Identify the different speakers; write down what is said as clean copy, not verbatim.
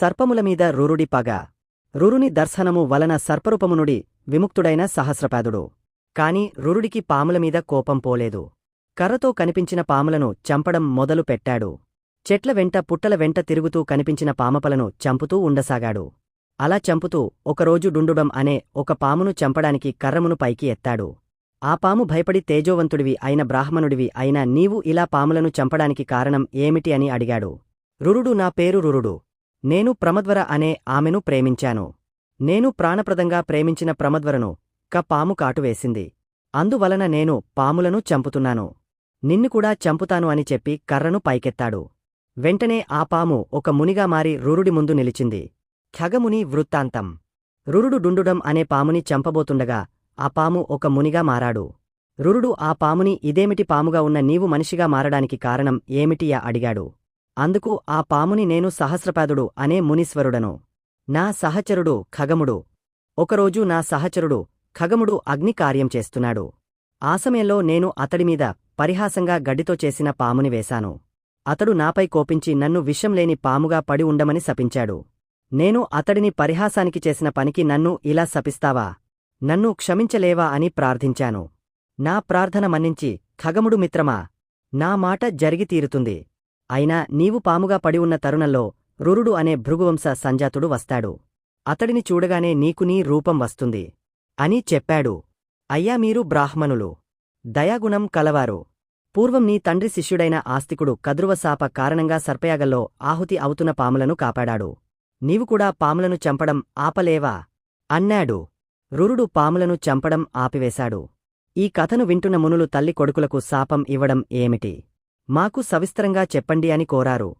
Speaker 1: సర్పములమీద రురుడి పగ. రురుని దర్శనము వలన సర్పరూపమునుడి విముక్తుడైన సహస్రపాదుడు. కాని రురుడికి పాములమీద కోపం పోలేదు. కర్రతో కనిపించిన పాములను చంపడం మొదలు పెట్టాడు. చెట్ల వెంట పుట్టల వెంట తిరుగుతూ కనిపించిన పామపలను చంపుతూ ఉండసాగాడు. అలా చంపుతూ ఒకరోజు డుండుడం అనే ఒక పామును చంపడానికి కర్రమును పైకి ఎత్తాడు. ఆ పాము భయపడి తేజోవంతుడివి అయిన బ్రాహ్మణుడివి అయిన నీవు ఇలా పాములను చంపడానికి కారణం ఏమిటి అని అడిగాడు. రురుడు, నా పేరు రురుడు. నేను ప్రమద్వర అనే ఆమెను ప్రేమించాను. నేను ప్రాణప్రదంగా ప్రేమించిన ప్రమద్వరను పాము కాటువేసింది. అందువలన నేను పాములను చంపుతున్నాను. నిన్ను కూడా చంపుతాను అని చెప్పి కర్రను పైకెత్తాడు. వెంటనే ఆ పాము ఒక మునిగా మారి రురుడి ముందు నిలిచింది. ఖగముని వృత్తాంతం. రురుడు డుండుడం అనే పాముని చంపబోతుండగా ఆ పాము ఒక మునిగా మారాడు. రురుడు ఆ పాముని, ఇదేమిటి పాముగా ఉన్న నీవు మనిషిగా మారడానికి కారణం ఏమిటియా అడిగాడు. అందుకు ఆ పాముని, నేను సహస్రపాదుడు అనే మునీశ్వరుడను. నా సహచరుడు ఖగముడు. ఒకరోజు నా సహచరుడు ఖగముడు అగ్ని కార్యం చేస్తున్నాడు. ఆ సమయంలో నేను అతడిమీద పరిహాసంగా గడ్డితో చేసిన పాముని వేశాను. అతడు నాపై కోపించి నన్ను విషంలేని పాముగా పడి ఉండమని శపించాడు. నేను అతడిని పరిహాసానికి చేసిన పనికి నన్ను ఇలా శపిస్తావా? నన్ను క్షమించలేవా అని ప్రార్థించాను. నా ప్రార్థన మన్నించి, ఖగముడు మిత్రమా, నా మాట జరిగి తీరుతుంది. అయినా నీవు పాముగా పడి ఉన్న తరుణంలో రురుడు అనే భృగువంశ సంజాతుడు వస్తాడు. అతడిని చూడగానే నీకు నీ రూపం వస్తుంది అని చెప్పాడు. అయ్యా, మీరు బ్రాహ్మణులు, దయాగుణం కలవారు. పూర్వం నీ తండ్రి శిష్యుడైన ఆస్తికుడు కద్రువశాప కారణంగా సర్పయాగంలో ఆహుతి అవుతున్న పాములను కాపాడాడు. నీవు కూడా పాములను చంపడం ఆపలేవా అన్నాడు. రురుడు పాములను చంపడం ఆపివేశాడు. ఈ కథను వింటున్న మునులు తల్లి కొడుకులకు శాపం ఇవ్వడం ఏమిటి? మాకు సవిస్తరంగా చెప్పండి అని కోరారు.